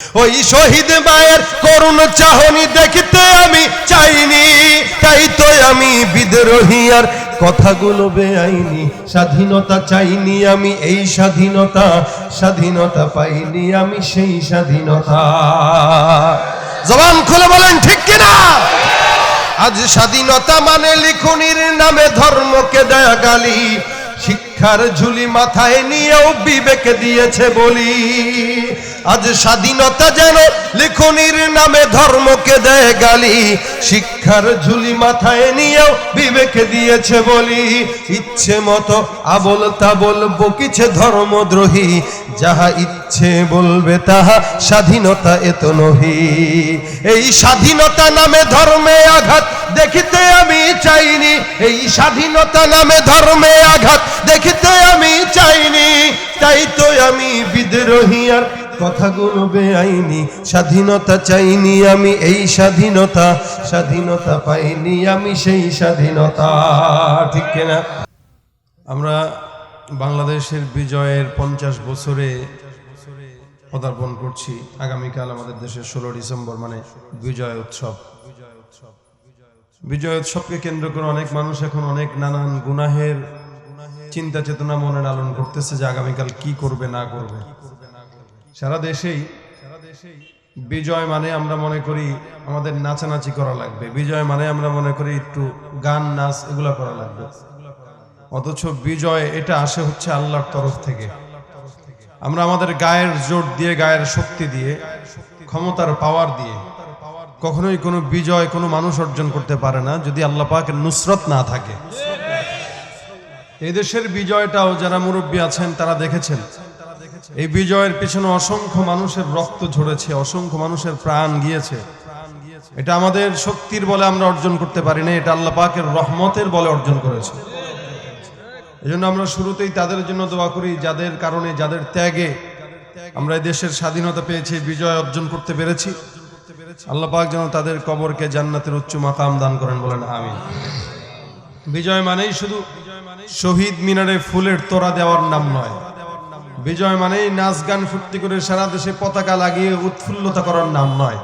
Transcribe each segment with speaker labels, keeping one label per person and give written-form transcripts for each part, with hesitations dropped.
Speaker 1: ওই শহীদ মায়ের করুণ চাহনি দেখতে আমি চাইনি, তাই তো আমি বিদ্রোহী আর কথাগুলো বেআইনি। স্বাধীনতা চাইনি আমি, এই স্বাধীনতা, স্বাধীনতা পাইনি আমি সেই স্বাধীনতা। জবান খুলে বলেন ঠিক কিনা? আজ স্বাধীনতা মানে লিখনির নামে ধর্মকে দেয়া গালি, শিক্ষার ঝুলি মাথায় নিয়েও বিবেক দিয়েছে বলি। আজ স্বাধীনতা যেন লিখনির নামে ধর্মকে দেয় গালি, শিক্ষার ঝুলি মাথায় নিয়েও বিবেক দিয়েছে বলি। ইচ্ছে মতো আবল তাবল বকিছে ধর্মদ্রোহী, যাহা ইচ্ছে বলবে তাহা স্বাধীনতা এত নহি। এই স্বাধীনতা নামে ধর্মে আঘাত দেখিতে আমি চাইনি, এই স্বাধীনতা নামে ধর্মে আঘাত দেখিতে আমি চাইনি, তাই তো আমি বিদ্রোহী আর কথাগুলো বেআইনি। স্বাধীনতা চাইনি আমি, এই স্বাধীনতা, স্বাধীনতা পাইনি আমি সেই স্বাধীনতা। ঠিক কিনা? আমরা বাংলাদেশের বিজয়ের 50 বছরে পদার্পণ করছি। আগামীকাল আমাদের দেশের 16 ডিসেম্বর মানে বিজয় উৎসব। বিজয় উৎসবকে কেন্দ্র করে অনেক মানুষ এখন অনেক নানান গুনাহের চিন্তা চেতনা মনে লালন করতেছে যে আগামীকাল কি করবে না করবে। সারা দেশেই বিজয় মানে আমরা মনে করি আমাদের নাচানাচি করা লাগবে, বিজয় মানে আমরা মনে করি একটু গান নাচ এগুলা করা লাগবে। অথচ বিজয় এটা আসে হচ্ছে আল্লাহর তরফ থেকে। আমরা আমাদের গায়ের জোর দিয়ে, গায়ের শক্তি দিয়ে, ক্ষমতার পাওয়ার দিয়ে কখনোই কোনো বিজয় কোনো মানুষ অর্জন করতে পারে না যদি আল্লাহ পাকের নুসরত না থাকে। এই দেশের বিজয়টাও যারা মুরব্বী আছেন তারা দেখেছেন, এই বিজয়ের পিছনে অসংখ্য মানুষের রক্ত ঝরেছে, অসংখ্য মানুষের প্রাণ গিয়েছে। এটা আমাদের শক্তির বলে আমরা অর্জন করতে পারি না, এটা আল্লাহ পাকের রহমতের বলে অর্জন করেছে। এজন্য আমরা শুরুতেই তাদের জন্য দোয়া করি যাদের কারণে, যাদের ত্যাগে আমরা এই দেশের স্বাধীনতা পেয়েছি, বিজয় অর্জন করতে পেরেছি। আল্লাহ পাক যেন তাদের কবরকে জান্নাতের উচ্চ মাকাম দান করেন, বলেন আমিন। বিজয় মানেই শুধু শহীদ মিনারে ফুলের তোড়া দেওয়ার নাম নয়, বিজয় মানেই নাচ গান ফুর্তি করে সারা দেশে পতাকা লাগিয়ে উৎফুল্লতা করার নাম নয়।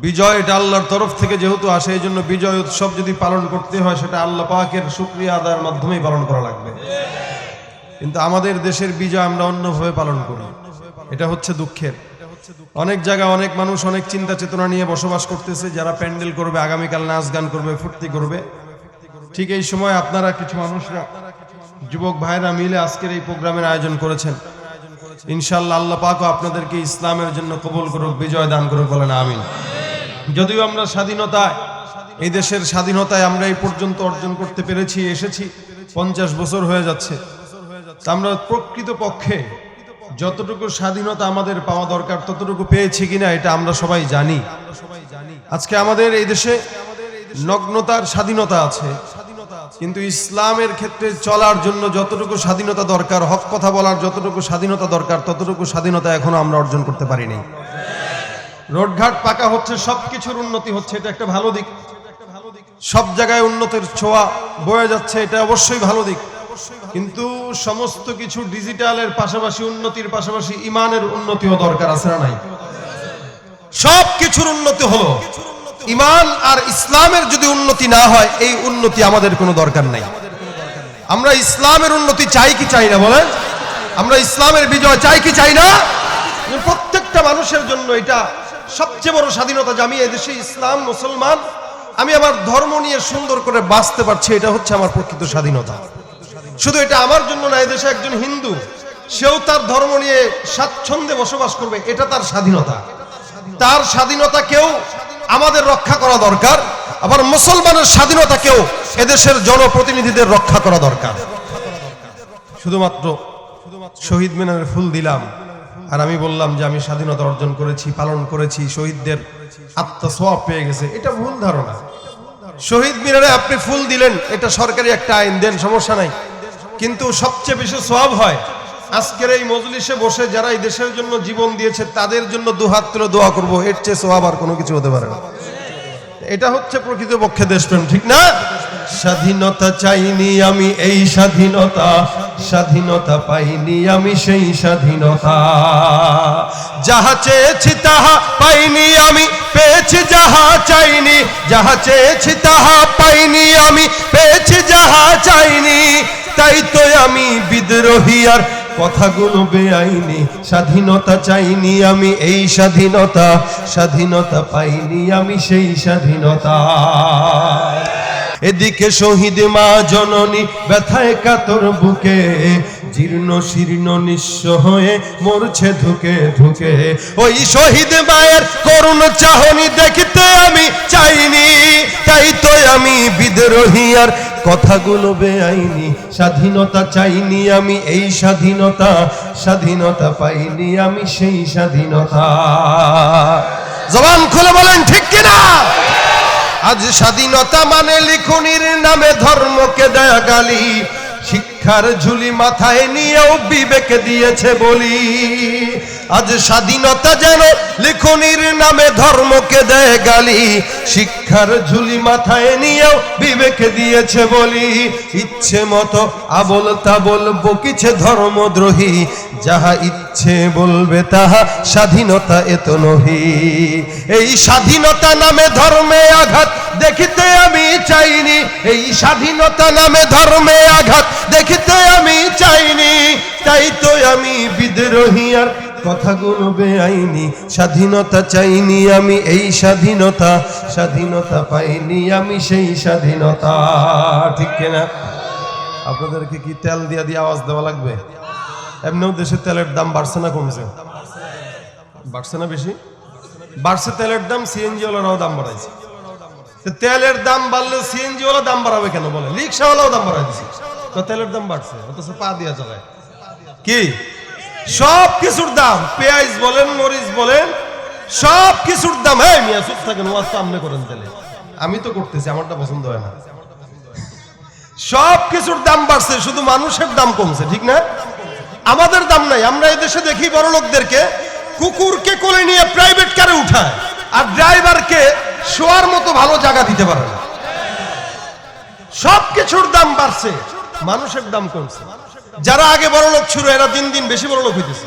Speaker 1: বিজয় এটা আল্লাহর তরফ থেকে যেহেতু আসে, এই জন্য বিজয় উৎসব যদি পালন করতে হয় সেটা আল্লাহ পাকের শুকরিয়া আদায়ের মাধ্যমেই পালন করা লাগবে। কিন্তু আমাদের দেশের বিজয় আমরা অন্যভাবে পালন করি, এটা হচ্ছে দুঃখের। অনেক জায়গায় অনেক মানুষ অনেক চিন্তা চেতনা নিয়ে বসবাস করতেছে, যারা প্যান্ডেল করবে, আগামীকাল নাচ গান করবে, ফুর্তি করবে। ঠিক এই সময় আপনারা কিছু মানুষরা, যুবক ভাইরা মিলে আজকের এই প্রোগ্রামের আয়োজন করেছেন। ইনশাআল্লাহ আল্লাহ পাকও আপনাদেরকে ইসলামের জন্য কবুল করুক, বিজয় দান করুক, বলেন আমিন। যদিও আমরা স্বাধীনতায়, এই দেশের স্বাধীনতায় আমরা এই পর্যন্ত অর্জন করতে পেরেছি, এসেছি 50 বছর হয়ে যাচ্ছে, তা আমরা প্রকৃত পক্ষে যতটুকু স্বাধীনতা আমাদের পাওয়া দরকার ততটুকু পেয়েছি কিনা এটা আমরা সবাই জানি। আজকে আমাদের এই দেশে নগ্নতার স্বাধীনতা আছে, কিন্তু ইসলামের ক্ষেত্রে চলার জন্য যতটুকু স্বাধীনতা দরকার, হক কথা বলার যতটুকু স্বাধীনতা দরকার ততটুকু স্বাধীনতা এখনো আমরা অর্জন করতে পারিনি। রোডঘাট পাকা হচ্ছে, সবকিছুর উন্নতি হচ্ছে, এটা একটা ভালো দিক। সব জায়গায় উন্নতির ছোঁয়া বয়ে যাচ্ছে, এটা অবশ্যই ভালো দিক। কিন্তু সমস্ত কিছু ডিজিটালের পাশাপাশি, উন্নতির পাশাপাশি ইমানের উন্নতিও দরকার আছে না নাই? সব কিছুর উন্নতি হলো, ইমান আর ইসলামের যদি উন্নতি না হয় এই উন্নতি আমাদের কোনো দরকার নাই। আমরা ইসলামের উন্নতি চাই কি চাই না বলেন? আমরা ইসলামের বিজয় চাই কি চাই না? প্রত্যেকটা মানুষের জন্য এটা সবচেয়ে বড় স্বাধীনতা যে আমি এদেশে ইসলাম মুসলমান, আমি আমার ধর্ম নিয়ে সুন্দর করে বাঁচতে পারছি, এটা হচ্ছে আমার প্রকৃত স্বাধীনতা। শুধু এটা আমার জন্য না, এদেশে একজন হিন্দু সেও তার ধর্ম নিয়ে স্বাচ্ছন্দ্যে বসবাস করবে, এটা তার স্বাধীনতা। তার স্বাধীনতাকেও আমাদের রক্ষা করা দরকার, আবার মুসলমানের স্বাধীনতাকেও এদেশের জনপ্রতিনিধিদের রক্ষা করা দরকার। শুধুমাত্র শহীদ মিনারে ফুল দিলাম আর আমি বললাম যে আমি স্বাধীনতা অর্জন করেছি, পালন করেছি, শহীদদের আত্মা সওয়াব পেয়ে গেছে, এটা ভুল ধারণা। শহীদ মিনারে আপনি ফুল দিলেন, এটা সরকারি একটা আইন, দেন, সমস্যা নাই, কিন্তু সবচেয়ে বেশি সওয়াব হয় আজকের এই মজলিসে বসে যারা এই দেশের জন্য জীবন দিয়েছে তাদের জন্য দুহাত তুলে দোয়া করব, এর চেয়ে সওয়াব আর কোনো কিছু হতে পারে না। এটা হচ্ছে প্রকৃতপক্ষে দেশপ্রেম, ঠিক না? স্বাধীনতা চাইনি আমি এই স্বাধীনতা, স্বাধীনতা পাইনি আমি সেই স্বাধীনতা। যাহা চেয়েছি তাহা পাইনি আমি, পেয়েছি যাহা চাইনি। যাহা চেয়েছি তাহা পাইনি আমি, পেয়েছি যাহা চাইনি। তাই তো আমি বিদ্রোহী আর কথাগুলো বেআইনি। স্বাধীনতা চাইনি আমি এই স্বাধীনতা, স্বাধীনতা পাইনি আমি সেই স্বাধীনতা। এদিকে শহীদ মা জননী ব্যথায় কাতর বুকে, জীর্ণ শীর্ণ নিঃস্ব হয়ে মরছে ধুকে ধুকে। ওই শহীদ মায়ের করুণ চাহনি দেখতে আমি চাইনি। তাই তো আমি বিদ্রোহী আর কথাগুলো বেআইনি। স্বাধীনতা চাইনি আমি এই স্বাধীনতা, স্বাধীনতা পাইনি আমি সেই স্বাধীনতা। জবান খুলে বলেন ঠিক কিনা? আজ স্বাধীনতা মানে লিখনির নামে ধর্মকে দেয়া গালি, শিক্ষার ঝুলি মাথায় নিয়েও বিবেক দিয়েছে বলি। আজ স্বাধীনতা যেন লিখনির নামে ধর্মকে দেয় গালি, শিক্ষার ঝুলি মাথায় নিয়েও বিবেক দিয়েছে বলি। ইচ্ছে মতো আবল তাবল বকিছে ধর্মদ্রোহী, যাহা ইচ্ছে বলবে তাহা স্বাধীনতা এত নহি। এই স্বাধীনতা নামে ধর্মে আঘাত দেখিতে আমি চাইনি। এই স্বাধীনতা নামে ধর্মে আঘাত দেখিতে আমি চাইনি। তাই তো আমি বিদ্রোহী আর কথাগুলো বেআইনি। স্বাধীনতা চাইনি আমি এই স্বাধীনতা, স্বাধীনতা পাইনি আমি সেই স্বাধীনতা। ঠিক কিনা? আপনাদেরকে কি তেল দিয়া দিয়ে আওয়াজ দেওয়া লাগবে? এমনিও দেশে তেলের দাম বাড়ছে না কমছে? বাড়ছে না বেশি? বাড়ছে তেলের দাম, সিএনজি ওয়ালারাও দাম বাড়াইছে। তেলের দাম বাড়লে সিএনজি ওয়ালা দাম বাড়াবে কেন বলে? রিক্সাওয়ালাও দাম বাড়াই দিচ্ছে। তো তেলের দাম বাড়ছে, অথচ পা দিয়া চালায় কি? সব কিছুর দাম, পেঁয়াজ বলেন মরিচ বলেন সব কিছুর দাম। হ্যাঁ মিয়া চুপ থাকেন, ওয়াজ তো আমনে করেন তেলে, আমি তো করতেছি, আমারটা পছন্দ হয় না। সব কিছুর দাম বাড়ছে, শুধু মানুষের দাম কমছে। ঠিক না? আমাদের দাম নাই। আমরা এদেশে দেখি বড় লোকদেরকে কুকুরকে কোলে নিয়ে প্রাইভেট কারে উঠায়, আর ড্রাইভারকে শোয়ার মতো ভালো জায়গা দিতে পারে না। সব কিছুর দাম বাড়ছে, মানুষের দাম কমছে। যারা আগে বড় লোক ছিল এরা দিন দিন বেশি বড় লোক হইতেছে,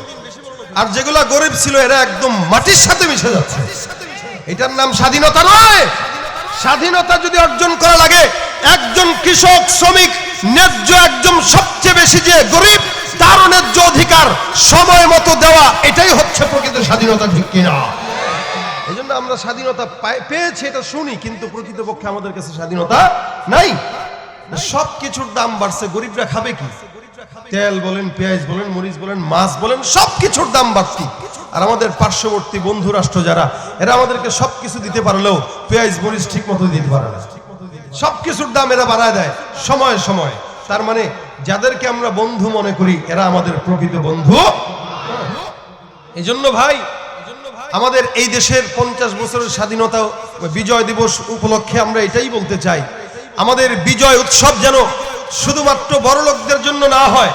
Speaker 1: আর যেগুলা গরিব ছিল এরা একদম মাটির সাথে মিশে যাচ্ছে। এটার নাম স্বাধীনতা নয়। স্বাধীনতা যদি অর্জন করা লাগে, একজন কৃষক শ্রমিক ন্যায্য, একজন সবচেয়ে বেশি যে গরিব তারও ন্যায্য অধিকার সময় মতো দেওয়া, এটাই হচ্ছে প্রকৃত স্বাধীনতা। ঠিক কিনা? এই জন্য আমরা স্বাধীনতা পেয়েছি এটা শুনি, কিন্তু প্রকৃতপক্ষে আমাদের কাছে স্বাধীনতা নাই। সব কিছুর দাম বাড়ছে, গরিবরা খাবে কি? তেল বলেন, পেঁয়াজ বলেন, মরিচ বলেন, মাছ বলেন, সব কিছুর দাম বাড়তি। আর আমাদের পার্শ্ববর্তী বন্ধু রাষ্ট্র যারা, এরা আমাদেরকে সবকিছু দিতে পারলেও পেঁয়াজ মরিচ ঠিক মতো দিতে পারে না। সবকিছুর দাম এরা বাড়ায় দেয় সময় সময়। তার মানে যাদেরকে আমরা বন্ধু মনে করি এরা আমাদের প্রকৃত বন্ধু। এই জন্য ভাই, আমাদের এই দেশের 50 বছরের স্বাধীনতা বিজয় দিবস উপলক্ষে আমরা এটাই বলতে চাই, আমাদের বিজয় উৎসব যেন শুধুমাত্র বড় লোকদের জন্য না হয়।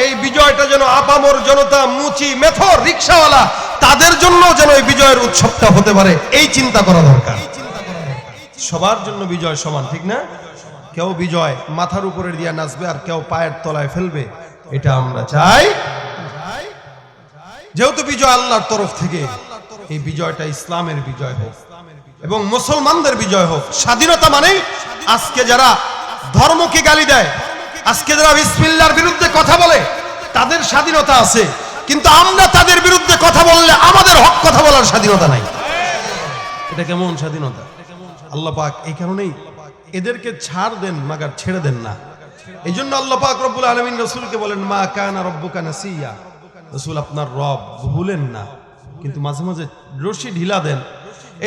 Speaker 1: এই বিজয়টা যেন আপামর জনতা, মুচি মেথর রিক্সাওয়ালা, তাদের জন্য যেন এই বিজয়ের উৎসবটা হতে পারে, এই চিন্তা করা দরকার। সবার জন্য বিজয় সমান। ঠিক না? কেউ বিজয় মাথার উপরে দিয়ে নাচবে আর কেউ পায়ের তলায় ফেলবে, এটা আমরা চাই। যেহেতু বিজয় আল্লাহর তরফ থেকে, এই বিজয়টা ইসলামের বিজয় হোক এবং মুসলমানদের বিজয় হোক। স্বাধীনতা মানে আজকে যারা ধর্মকে গালি দেয়, আজকে যারা বিসমিল্লাহর বিরুদ্ধে কথা বলে, তাদের স্বাধীনতা আছে, কিন্তু আমরা তাদের বিরুদ্ধে কথা বললে আমাদের হক কথা বলার স্বাধীনতা নাই। এটা কেমন স্বাধীনতা? আল্লাহ পাক এই কারণেই এদেরকে ছাড় দেন, মাগার ছেড়ে দেন না। এই জন্য আল্লাহ পাক রব্বুল আলামিন রাসূলকে বলেন, মা কানা রব্বুকা নাসিয়া, রাসূল আপনার রব ভুলেন না, কিন্তু মাঝে মাঝে রশি ঢিলা দেন।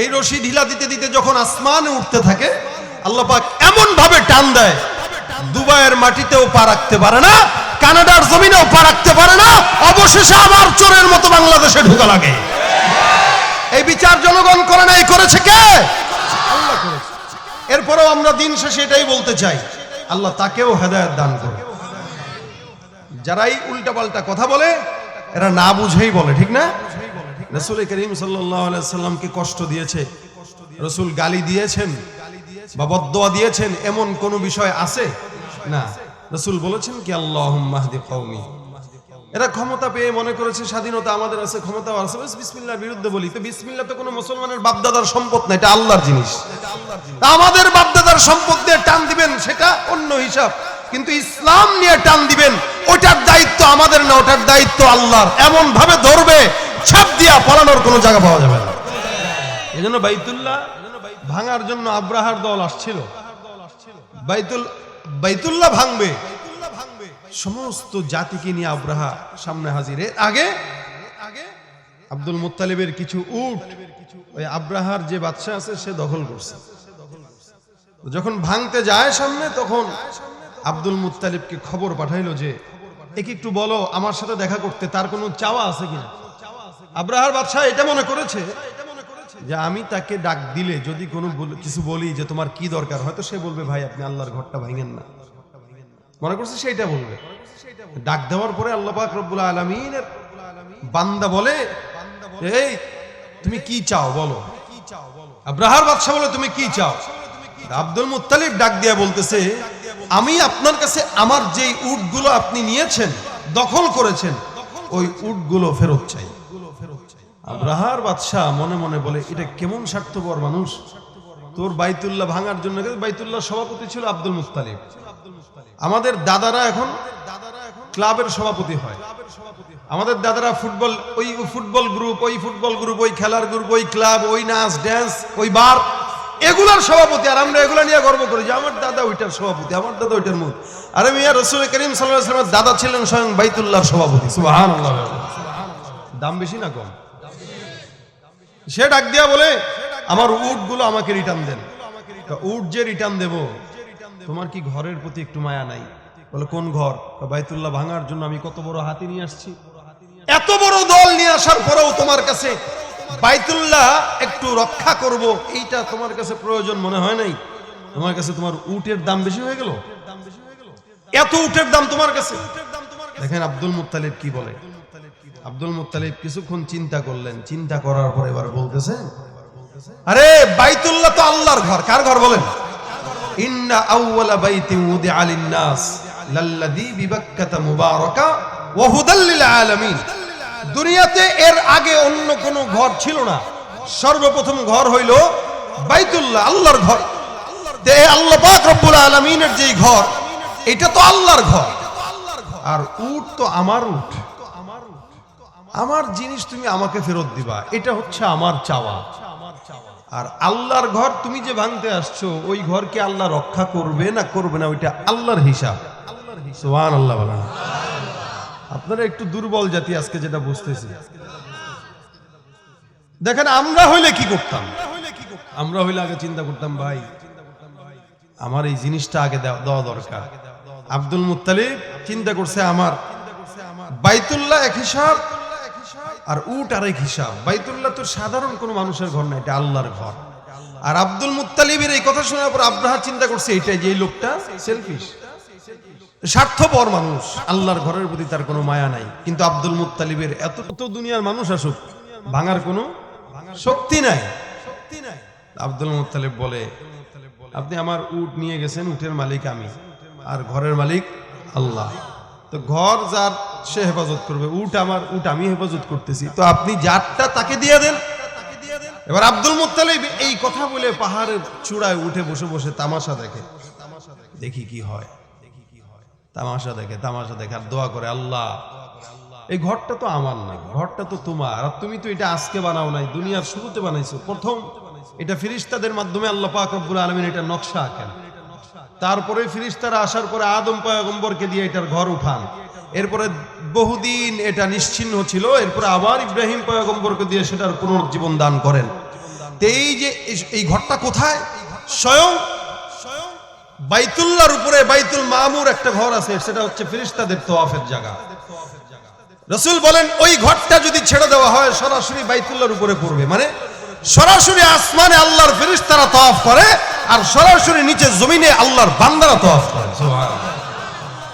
Speaker 1: এই রশি ঢিলা দিতে দিতে যখন আসমানে উঠতে থাকে, আল্লাহ পাক এমন ভাবে টান দেয়, দুবাইয়ের মাটিতেও পা রাখতে পারে না, কানাডার জমিনেও পা রাখতে পারে না, অবশেষে আবার চোরের মতো বাংলাদেশে ঢোকা লাগে। এই বিচার জনগণ করে নাই, করেছে কে? আল্লাহ করেছে। এরপরেও আমরা দিন শেষে এটাই বলতে চাই, আল্লাহ তাকেও হেদায়েত দান করে। যারাই উল্টাপাল্টা কথা বলে এরা না বুঝেই বলে। ঠিক না? রাসূল করিম সাল্লাল্লাহু আলাইহি সাল্লামকে কষ্ট দিয়েছে, রাসূল গালি দিয়েছেন, বা বদদোয়া দিয়েছেন এমন কোন বিষয় আছে? না। রাসূল বলেছেন কি আল্লাহুম্মা হদি কওমি। এরা ক্ষমতা পেয়ে মনে করেছে স্বাধীনতা আমাদের আছে, ক্ষমতা আছে, বিসমিল্লাহর বিরুদ্ধে বলি। তো বিসমিল্লাহ তো কোনো মুসলমানের বাপদাদার সম্পদ না, এটা আল্লাহর জিনিস। আমাদের বাপদাদার সম্পদ দিয়ে টান দিবেন সেটা অন্য হিসাব, কিন্তু ইসলাম নিয়ে টান দিবেন ওটার দায়িত্ব আমাদের না, ওটার দায়িত্ব আল্লাহর। এমন ভাবে ধরবে ছাপ দিয়া পালানোর কোনো জায়গা পাওয়া যাবে না। এজন্য বাইতুল্লাহ ভাঙার জন্য আব্রাহার দল আসছিল। বাইতুল্লাহ ভাঙবে, সমস্ত জাতিকে নিয়ে আব্রাহা সামনে হাজির। এর আগে আব্দুল মুত্তালিবের কিছু উট ওই আব্রাহার যে বাদশা আছে সে দখল করছে। যখন ভাঙতে যায় সামনে, তখন আব্দুল মুত্তালিবকে খবর পাঠাইলো যে একে একটু বলো আমার সাথে দেখা করতে, তার কোনো চাওয়া আছে কিনা। আব্রাহার বাদশা এটা মনে করেছে যে আমি তাকে ডাক দিলে যদি কোনো কিছু বলি যে তোমার কি দরকার, হয়তো সে বলবে ভাই আপনি আল্লাহর ঘরটা ভাঙেন না, মনে করছে সেইটা বলবে। ডাক দেওয়ার পরে আল্লাহ পাক রব্বুল আলামিনের বান্দা বলে এই তুমি কি চাও বলো। আব্রাহার বাদশা বলে তুমি কি চাও। আব্দুল মুত্তালিব ডাক দিয়া বলতেছে আমি আপনার কাছে আমার যেই উটগুলো আপনি নিয়েছেন, দখল করেছেন, ওই উটগুলো ফেরত চাই। আব্রাহার বাদশা মনে মনে বলে এটা কেমন স্বার্থপর মানুষ, তোর বাইতুল্লাহ ভাঙার জন্য। বাইতুল্লাহ সভাপতি ছিল আব্দুল মুত্তালিব। আমাদের দাদারা এখন ক্লাবের সভাপতি হয়। আমাদের দাদারা ওই ফুটবল গ্রুপ, ওই খেলার গ্রুপ, ওই ক্লাব, ওই নাচ ড্যান্স, ওই বার, এগুলার সভাপতি। আর আমরা এগুলা নিয়ে গর্ব করি যে আমার দাদা ওইটার সভাপতি, আমার দাদা ওইটার মুখ। আরে মিয়া, রাসূল করিম সাল্লাল্লাহু আলাইহি ওয়াসাল্লামের দাদা ছিলেন স্বয়ং বাইতুল্লাহর সভাপতি। সুবহানাল্লাহ। দাম বেশি না কম? সে ডাক দিয়া বলে আমার উটগুলো আমাকে রিটার্ন দেন। উট যে রিটার্ন দেব, তোমার কি ঘরের প্রতি একটু মায়া নাই? বলে কোন ঘর? বাইতুল্লাহ ভাঙার জন্য আমি কত বড় হাতি নিয়ে আসছি, এত বড় দল নিয়ে আসার পরেও তোমার কাছে বাইতুল্লাহ একটু রক্ষা করব এইটা তোমার কাছে প্রয়োজন মনে হয় নাই? তোমার কাছে তোমার উটের দাম বেশি হয়ে গেল, এত উটের দাম তোমার কাছে। দেখেন আব্দুল মুত্তালিব কি বলে। আব্দুল মুত্তালিব কিছুক্ষণ চিন্তা করলেন, চিন্তা করার পরে এবার বলতেছে আরে বাইতুল্লাহ তো আল্লাহর ঘর। কার ঘর বলেন? ইন্না আউওয়ালা বাইতিন উদিআ লিন-নাস লাল্লাযী বিবাক্কাতা মুবারাকা ওয়া হুদাল লিল আলামিন। দুনিয়াতে এর আগে অন্য কোনো ঘর ছিল না, সর্বপ্রথম ঘর হইল বাইতুল্লাহ, আল্লাহর ঘর। তে আল্লাহ পাক রব্বুল আলামিনের যেই ঘর, এটা তো আল্লাহর ঘর। আর উট তো আমার উট, আমার জিনিস তুমি আমাকে ফেরত দিবা, এটা হচ্ছে আমার চাওয়া। আর আল্লাহর ঘর তুমি যে ভাঙতে আসছো, ওই ঘরকে আল্লাহ রক্ষা করবে না করবে না ওইটা আল্লাহর হিসাব। সুবহানাল্লাহ বলেন। আপনারা একটু দুর্বল জাতি আজকে যেটা বুঝতেছি। দেখেন আমরা হইলে কি করতাম? আমরা হইলে আগে চিন্তা করতাম ভাই আমার এই জিনিসটা আগে দেওয়া দরকার। আব্দুল মুত্তালিব চিন্তা করছে আমার বাইতুল্লাহ এক হিসাব আর উট আরেক হিসাব। বাইতুল্লাহ তো সাধারণ কোনো মানুষের ঘর না, এটা আল্লাহর ঘর। আর আব্দুল মুত্তালিবের এই কথা শোনার পর আব্রাহা চিন্তা করছে এটাই যে এই লোকটা সেলফিশ, স্বার্থপর মানুষ, আল্লাহর ঘরের প্রতি তার কোনো মায়া নাই। কিন্তু আব্দুল মুত্তালিবের এত দুনিয়ার মানুষ আসুক, ভাঙার কোনো শক্তি নাই। আব্দুল মুত্তালিব বলে আপনি আমার উট নিয়ে গেছেন, উটের মালিক আমি, আর ঘরের মালিক আল্লাহ। তো ঘর যার সে হেফাজত করবে, উট আমার, উট আমি হেফাজত করতেছি, তো আপনি যারটা তাকে দিয়ে দেন। এবার আব্দুল মুত্তালিব এই কথা বলে পাহাড়ের চূড়ায় উঠে বসে বসে তামাশা দেখে, দেখি কি হয়, তামাশা দেখে আর দোয়া করে আল্লাহ এই ঘরটা তো আমার না, ঘরটা তো তোমার, আর তুমি তো এটা আজকে বানাও নাই, দুনিয়ার শুরুতে বানাইছো। প্রথম এটা ফেরেশতাদের মাধ্যমে আল্লাহ পাক রব্বুল আলামিন এটা নকশা আঁকেন। তারপরে ফেরেশতারা আসার পরে আদম পয়গম্বরকে দিয়ে এটার ঘর উঠান। এরপরে বহুদিন এটা নিশ্চিহ্ন ছিল, এরপরে আবার ইব্রাহিম পয়গম্বরকে দিয়ে সেটার পুনর্জীবন দান করেন। এই যে এই ঘরটা কোথায়? স্বয়ং বাইতুল্লাহর উপরে বাইতুল মামুর একটা ঘর আছে, সেটা হচ্ছে ফেরেশতাদের তওয়াফের জায়গা। রাসূল বলেন ওই ঘরটা যদি ছেড়ে দেওয়া হয় সরাসরি বাইতুল্লাহর উপরে পড়বে, মানে সরাসরি আসমানে আল্লাহর ফেরেশতারা তওয়াফ করে আর সরাসরি নিচে জমিনে আল্লাহর বান্দারা তওয়াফ করে। সুবহানাল্লাহ।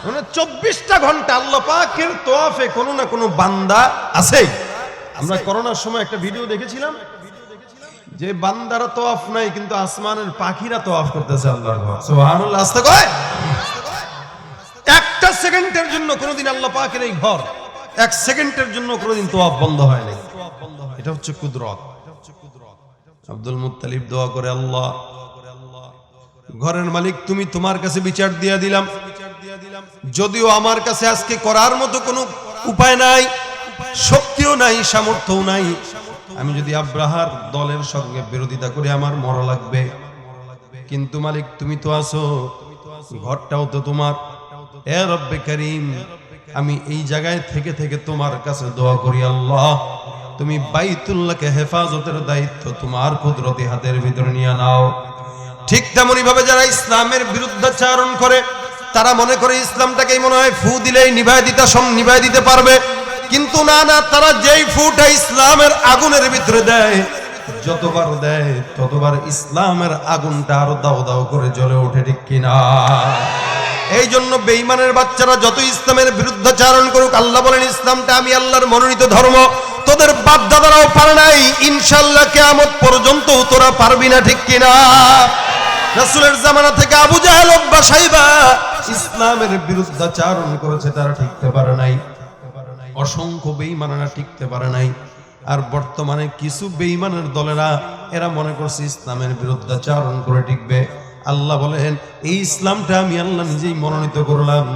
Speaker 1: মানে 24টা ঘন্টা আল্লাহ পাকের তওয়াফে কোনো না কোনো বান্দা আছে। আমরা করোনার সময় একটা ভিডিও দেখেছিলাম যে বান্দারা তওয়াফ নাই কিন্তু আসমানের পাখিরা তওয়াফ করতেছে আল্লাহর ঘর। সুবহানাল্লাহ। আস্তে কয় একটা সেকেন্ডের জন্য কোনোদিন আল্লাহ পাকের এই ঘর এক সেকেন্ডের জন্য কোনোদিন তওয়াফ বন্ধ হয় না। এটা হচ্ছে কুদরত। আব্দুল মুত্তালিব দোয়া করে, আল্লাহ ঘরের মালিক তুমি, তোমার কাছে বিচার দিয়া দিলাম, যদিও আমার কাছে আজকে করার মতো কোনো উপায় নাই, শক্তিও নাই, সামর্থ্যও নাই, আমি যদি আব্রাহার দলের সঙ্গে বিরোধিতা করে আমার মরা লাগবে, কিন্তু মালিক তুমি তো আছো, ঘরটাও তো তোমার। এ রব্বে কারীম, আমি এই জায়গায় থেকে থেকে তোমার কাছে দোয়া করি, আল্লাহ তুমি বাইতুল্লাহকে হেফাজতের দায়িত্ব তোমার কুদরতি হাতের ভিতরে নিয়ে নাও। ঠিক তেমনি ভাবে যারা ইসলামের বিরুদ্ধাচারণ করে তারা মনে করে ইসলামটাকেই মনে হয় ফু দিলেই নিভায় দিতে পারবে, কিন্তু না না, তারা যেই ফুটা ইসলামের আগুনের ভিতরে দেয়, যতবার দেয় ততবার ইসলামের আগুনটা আরো দাও দাও করে জ্বলে ওঠে, ঠিক কিনা? এই জন্য বেঈমানের বাচ্চারা যত ইসলামের বিরুদ্ধাচারণ করুক, আল্লাহ বলেন ইসলামটা আমি আল্লাহর মনোনীত ধর্ম, তোদের বাপ দাদারাও পারে নাই, ইনশাআল্লাহ কিয়ামত পর্যন্ত তোরা পারবি না, ঠিক কিনা? রাসূলের জামানা থেকে আবু জাহেল বা সাইবা ইসলামের বিরুদ্ধাচারণ করেছে, তারা টিকতে পারে নাই। অসংখ্য বেঈমানেরা টিকতে পারে নাই। আর বর্তমানে কিছু বেঈমানের দলেরা এরা মনে করছে ইসলামের বিরুদ্ধাচারণ করে টিকবে। আল্লাহ বলেন এই ইসলামটা আমি আল্লাহ নিজেই মনোনীত করলাম,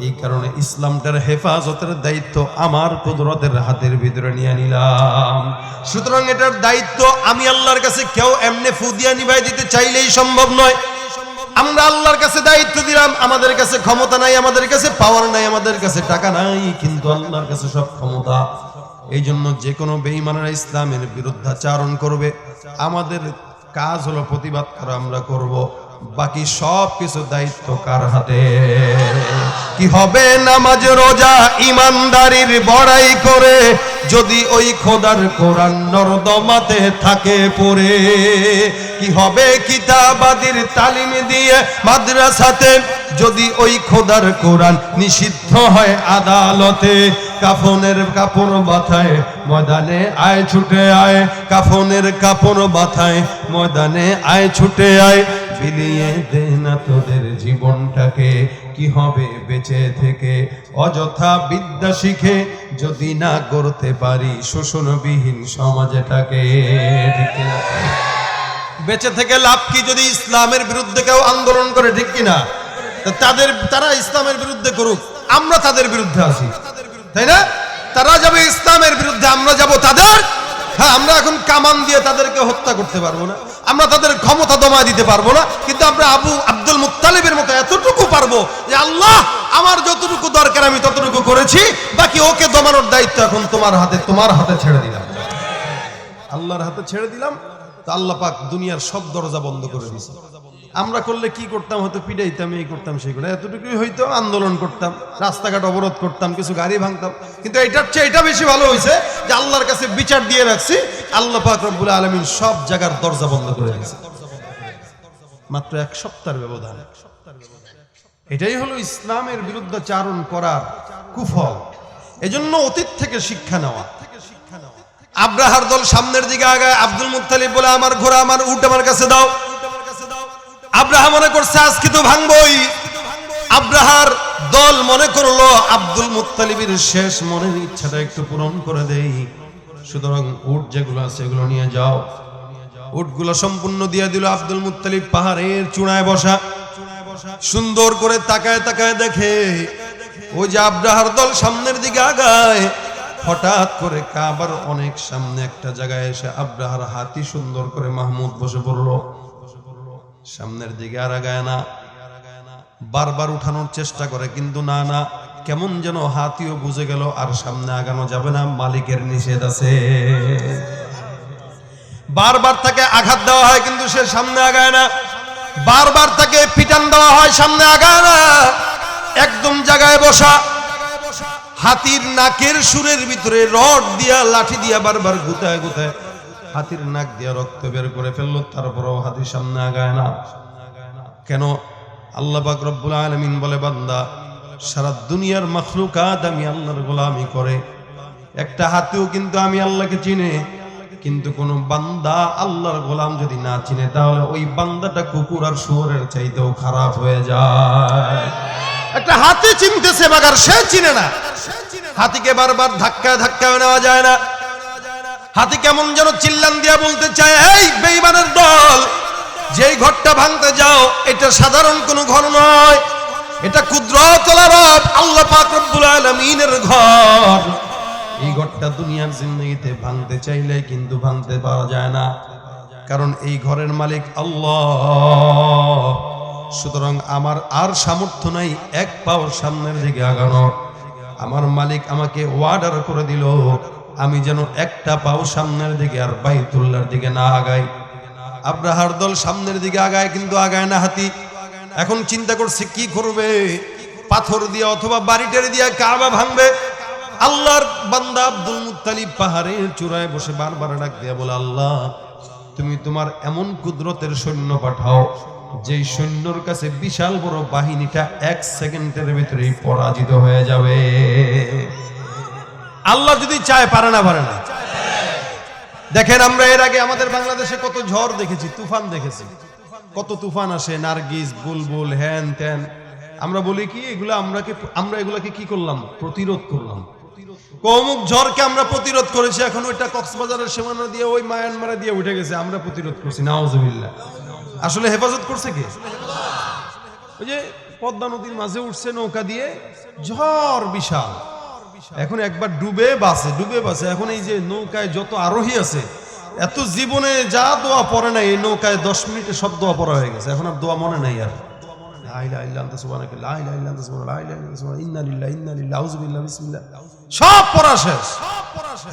Speaker 1: এই কারণে ইসলামটার হেফাজতের দায়িত্ব আমার কুদরতের হাতের ভিতরে নিয়ে নিলাম। সুতরাং এটার দায়িত্ব আমি আল্লাহর কাছে কেউ এমনি ফু দিয়া নিভাই দিতে চাইলেই সম্ভব নয়। আমরা আল্লাহর কাছে দায়িত্ব দিলাম, আমাদের কাছে ক্ষমতা নাই, আমাদের কাছে পাওয়ার নাই, আমাদের কাছে টাকা নাই, কিন্তু আল্লাহর কাছে সব ক্ষমতা। এই জন্য যে কোনো বেঈমানেরা ইসলামের বিরুদ্ধাচারণ করবে, আমাদের কাজ হলো প্রতিবাদ করা, আমরা করব, বাকি সব কিছু দায়িত্ব কার হাতে? কি হবে নামাজ রোজা ইমানদারির বড়াই করে, যদি ওই খোদার কোরআন নর্দমাতে থাকে পড়ে? কি হবে কিতাবাদির তালিম দিয়ে মাদ্রাসাতে, যদি ওই খোদার কোরআন নিষিদ্ধ হয় আদালতে? কাফনের কাপড় বাঁধায় ময়দানে আয় ছুটে আয়, কাফনের কাপড় বাঁধায় ময়দানে আয় ছুটে আয়, বিলিয়ে দে না তোদের জীবনটাকে। কি হবে বেঁচে থেকে অযথা বিদ্যা শিখে, যদি না করতে পারি শোষণবিহীন সমাজটাকে? ঠিক কিনা? বেঁচে থেকে লাভ কি যদি ইসলামের বিরুদ্ধে কেউ আন্দোলন করে, ঠিক কিনা? তারা ইসলামের বিরুদ্ধে করুক, আমরা তাদের বিরুদ্ধে আছি, তাই না? তারা যাবে ইসলামের বিরুদ্ধে, আমরা যাব তাদের। হ্যাঁ, আমরা এখন কামান দিয়ে তাদেরকে হত্যা করতে পারবো না, আমরা তাদের ক্ষমতা দমায় দিতে পারবো না, কিন্তু আমরা আব্দুল মুত্তালিবের মতো এতটুকু পারবো যে আল্লাহ আমার যতটুকু দরকার আমি ততটুকু করেছি, বাকি ওকে দমানোর দায়িত্ব এখন তোমার হাতে ছেড়ে দিলাম। আল্লাহর হাতে ছেড়ে দিলাম, তো আল্লাহ পাক দুনিয়ার সব দরজা বন্ধ করে দিয়েছে। আমরা করলে কি করতাম? হয়তো পিটাইতাম, এই করতাম, সেই করতাম, এতটুকুই হয়তো, আন্দোলন করতাম, রাস্তাঘাট অবরোধ করতাম, কিছু গাড়ি ভাঙতাম, কিন্তু এটার চেয়ে এটা বেশি ভালো হয়েছে যে আল্লাহর কাছে বিচার দিয়ে রাখছি, আল্লাহ পাক রব্বুল আলামিন সব জায়গার দরজা বন্ধ করে দিয়েছে মাত্র এক সপ্তাহের ব্যবধান। এটাই হলো ইসলামের বিরুদ্ধাচারণ করার কুফল। এজন্য অতীত থেকে শিক্ষা নেওয়া। আব্রাহার দল সামনের দিকে আগায়, আব্দুল মুত্তালিব বলে আমার ঘোড়া, আমার উট আমার কাছে দাও। আব্রাহা মনে করছে আজকে তো ভাঙবই। আব্রাহার দল মনে করলো আব্দুল মুত্তালিবের শেষ মনের ইচ্ছাটা একটু পূরণ করে দেই, সুতরাং উট যেগুলো আছে এগুলো নিয়ে যাও। উটগুলো সম্পূর্ণ দিয়ে দিল। আব্দুল মুত্তালিব পাহাড়ের চূড়ায় বসা, সুন্দর করে তাকায় তাকায় দেখে ওই যে আব্রাহার দল সামনের দিকে আগায়। হঠাৎ করে কাবার অনেক সামনে একটা জায়গায় এসে আব্রাহার হাতি সুন্দর করে মাহমুদ বসে পড়লো। সামনের দিকে আর আগায় না, বারবার উঠানোর চেষ্টা করে, কিন্তু না না, কেমন যেন হাতিও বুঝে গেল আর সামনে আগানো যাবে না, মালিকের নিষেধ আছে। বারবার তাকে আঘাত দেওয়া হয় কিন্তু সে সামনে আগায় না, বারবার তাকে পিটান দেওয়া হয়, সামনে আগায় না। একদম জায়গায় বসা, হাতির নাকের সুরের ভিতরে রড দিয়া লাঠি দিয়া বারবার গুতায় গুতায় হাতির নাক দিয়া রক্ত বের করে ফেললো, তারপরেও হাতির সামনে আগায় না। কেন? আল্লাহ পাক রব্বুল আলামিন বলে, বান্দা সারা দুনিয়ার মাখলুকাত আমি আল্লাহর গোলামি করে, একটা হাতিও কিন্তু আমি আল্লাহকে চিনে। কিন্তু কোন বান্দা আল্লাহর গোলাম যদি না চিনে তাহলে ওই বান্দাটা কুকুর আর শুয়োরের চাইতেও খারাপ হয়ে যায়। একটা হাতি চিনতেছে মাগার সে চিনে না। হাতিকে বারবার ধাক্কায় ধাক্কায় নেওয়া যায় না। হাতি কেমন যেন চিল্লান দিয়া বলতে চায়, এই বেঈমানের দল, যেই ঘরটা ভাঙতে যাও এটা সাধারণ কোনো ঘর নয়, এটা কুদরতুল রব আল্লাহ পাক রব্বুল আলামিনের ঘর। এই ঘরটা দুনিয়ার জিন্দেগিতে ভাঙতে চাইলে কিন্তু ভাঙতে পারা যায় না, কারণ এই ঘরের মালিক আল্লাহ। সুতরাং আমার আর সামর্থ্য নাই এক পাও সামনের দিকে আগানোর। আমার মালিক আমাকে ওয়ার্ডার করে দিল আমি যেন একটা পাও সামনের দিকে আর বাইতুল্লাহর দিকে না আগাই। আব্রাহার দল সামনের দিকে আগায় কিন্তু আগায় না হাতি। এখন চিন্তা করছে কি করবে, পাথর দিয়ে অথবা বাড়িটারি দিয়ে কাবা ভাঙবে। আল্লাহর বান্দা আব্দুল মুত্তালিব পাহাড়ের চূড়ায় বসে বারবার ডাক দিয়া বলে, আল্লাহ তুমি তোমার এমন কুদরতের সৈন্য পাঠাও যেই সৈন্যর কাছে বিশাল বড় বাহিনীটা 1 সেকেন্ডের ভিতরেই পরাজিত হয়ে যাবে। আল্লাহ যদি চায় পারে না? পারে না। দেখেন আমরা এর আগে আমাদের বাংলাদেশে কত ঝড় দেখেছি, তুফান দেখেছি, কত তুফান আসে, নার্গিস, বুলবুল, হ্যান ত্যান। আমরা বলি কি আমরা এগুলাকে কি করলাম? প্রতিরোধ করলাম। কৌমুক ঝড়কে আমরা প্রতিরোধ করেছি, এখন ওইটা কক্সবাজারের সীমানা দিয়ে ওই মায়ানমারে দিয়ে উঠে গেছে, আমরা প্রতিরোধ করছি। নাউজুবিল্লাহ। আসলে হেফাজত করছে কে? ওই যে পদ্মা নদীর মাঝে উঠছে নৌকা দিয়ে, ঝড় বিশাল, এখন একবার ডুবে বাসে। এখন এই যে নৌকায় যত আরোহী আছে, এত জীবনে যা দোয়া পড়ে নাই এই নৌকায় 10 মিনিটে সব দোয়া পড়া হয়ে গেছে। এখন আর দোয়া মনে নাই। আর সব পড়া শেষ।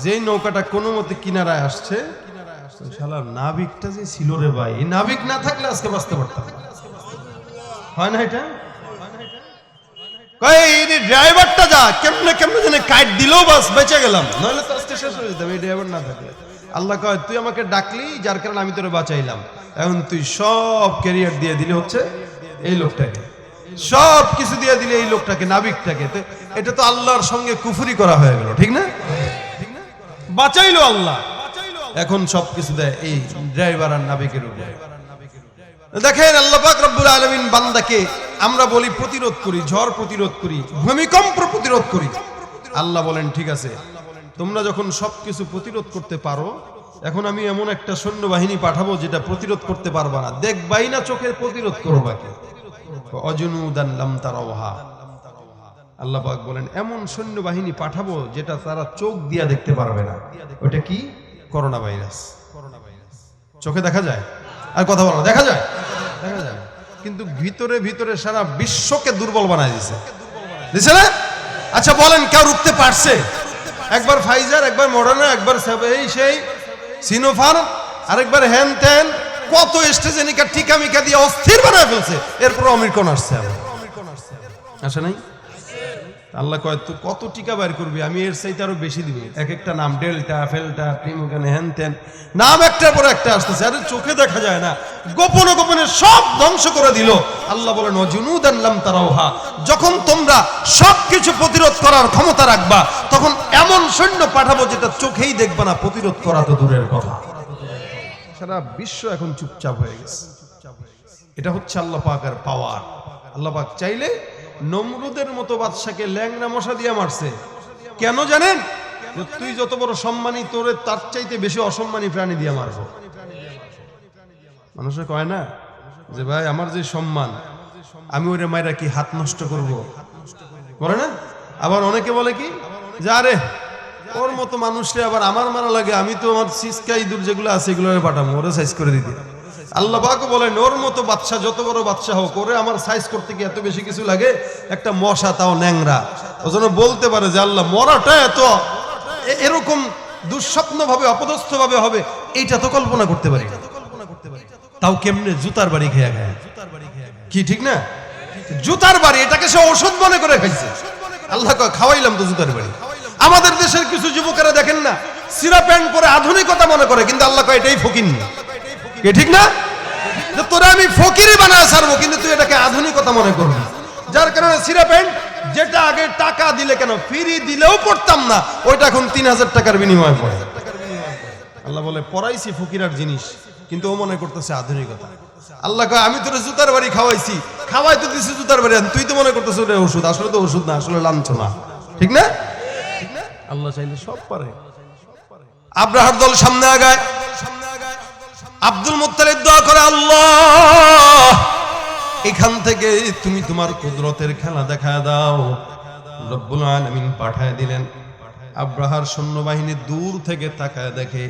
Speaker 1: যেই নৌকাটা কোনো মতে কিনারায় আসছে, শালা নাবিকটা যে ছিল রে ভাই, এই নাবিক না থাকলে আজকে বাঁচতে পারতাম। হয় না এটা? ড্রাইভারটা যা কেমনে যেন কাট দিলেও বাস বেঁচে গেলাম, নইলে তো আজকে শেষ হয়ে যেতাম এই ড্রাইভার না থাকলে। আল্লাহ কয় তুই আমাকে ডাকলি যার কারণে আমি তোরে বাঁচাইলাম, এখন তুই সব ক্যারিয়ার দিয়ে দিলে হচ্ছে এই লোকটাকে, সব কিছু দিয়ে দিলে এই লোকটাকে, নাবিকটাকে। এটা তো আল্লাহর সঙ্গে কুফরি করা হয়ে গেল, ঠিক না? বাঁচাইলো আল্লাহ, এখন সবকিছু দেয় এই ড্রাইভার আর নাবিকের উপরে। দেখেন আল্লাহ পাক রব্বুল আলামিন বান্দাকে, আমরা বলি প্রতিরোধ করি, ঝড় প্রতিরোধ করি, ভূমিকম্প প্রতিরোধ করি। আল্লাহ বলেন ঠিক আছে, তোমরা যখন সবকিছু প্রতিরোধ করতে পারো, এখন আমি এমন একটা সৈন্যবাহিনী পাঠাবো যেটা প্রতিরোধ করতে পারবা না, দেখবাই না চোখের প্রতিরোধ করবা কি? অজনুদান লাম তারাওহা। আল্লাহ পাক বলেন এমন সৈন্যবাহিনী পাঠাবো যেটা তারা চোখ দিয়া দেখতে পারবে না। ওটা কি? Corona virus. চোখে দেখা যায় আর কথা বলো, দেখা যায় কিন্তু ভিতরে ভিতরে সারা বিশ্বকে দুর্বল বানায় দিছে না? আচ্ছা বলেন কেউ রুখতে পারছে? একবার ফাইজার, একবার মডার্না, একবার সেই সিনোফার্ম, আরেকবার হ্যান ত্যান, কত স্ট্রেজেনিকা টিকা মিকা দিয়ে অস্থির বানায় ফেলছে। এরপর অমিক্রন আসছে, আসে নাই? আল্লাহ কয় তুই কত টিকা বাইর করবি, আমি এর চাইতে আরো বেশি দিব। এক একটা নাম, ডেল্টা, ফেল্টা, প্রিমোকান, হ্যান ত্যান, নাম একটার পর একটা আসতেছে। আরে চোখে দেখা যায় না, গোপনে গোপনে সব ধ্বংস করে দিল। আল্লাহ বলেন ওয়াজুনুদান লাম তারাওহা, যখন তোমরা সবকিছু প্রতিরোধ করার ক্ষমতা রাখবা, তখন এমন সৈন্য পাঠাবো যেটা চোখেই দেখবা না, প্রতিরোধ করা তো দূরের কথা। সারা বিশ্ব এখন চুপচাপ হয়ে গেছে। এটা হচ্ছে আল্লাহ পাকের পাওয়ার। আল্লাহ পাক চাইলে নমরুদের মতো বাদশাকে ল্যাংড়া মশা দিয়ে মারছে। কেন জানেন? তুই যত বড় সম্মানী, তোরে তার চাইতে বেশি অসম্মানী প্রাণী দিয়ে মারবো। মানুষে কয় না যে ভাই আমার যে সম্মান, আমি ওরে মাইরা কি হাত নষ্ট করব, বলে না? আবার অনেকে বলে কি যে আরে ওর মতো মানুষরে আবার আমার মারা লাগে, আমি তো আমার সিসকা ইঁদুর যেগুলো আছে এগুলো পাঠাবো, ওরে সাইজ করে দিতে। আল্লাহ পাক বলেন ওর মতো বাদশা, যত বড় বাদশা হোক, ওরে আমার সাইজ করতে কি এত বেশি কিছু লাগে? একটা মশা, তাও ন্যাংরা, ও যেন বলতে পারে যে আল্লাহ মরাটা এত এরকম দুঃস্বপ্ন ভাবে, অপদস্থ ভাবে হবে, এইটা তো কল্পনা করতে পারি। তাও কেমনে? জুতার বাড়ি খেয়ে কি ঠিক না? জুতার বাড়ি, এটাকে সে ঔষধ মনে করে খাইছে। আল্লাহ খাওয়াইলাম তো জুতার বাড়ি। আমাদের দেশের কিছু যুবকেরা দেখেন না, সিরা প্যান্ট পরে আধুনিকতা মনে করে, কিন্তু আল্লাহ কয় এটাই ফকির, কে ঠিক না? তোরা আমি ফকিরই বানায় ছাড়বো, কিন্তু তুই এটাকে আধুনিকতা মনে করবি। যার কারণে সিরা প্যান্ট, যেটা আগে টাকা দিলে কেন ফ্রি দিলেও পড়তাম না, ওইটা এখন 3000 টাকার বিনিময়ে পড়ে। আল্লাহ বলে পড়াইছি ফকিরার জিনিস, কিন্তু ও মনে করতেছে আধুনিকতা। আল্লাহ কয় আমি তোর জুতার বাড়ি খাওয়াইছি, খাওয়াই তো দিছি জুতার বাড়ি, তুই তো মনে করতেছ ওটা ওষুধ, আসলে তো ওষুধ না, আসলে লাঞ্ছনা। ঠিক না? আল্লাহ চাইলে সব পারে। আব্রাহার দল সামনে আগায়, আব্দুল মুত্তালিব দোয়া করে, আল্লাহ এখান থেকে তুমি তোমার কুদরতের খেলা দেখায় দাও। রব্বুল আলামিন পাঠায় দিলেন। আব্রাহার সৈন্যবাহিনী দূর থেকে তাকায় দেখে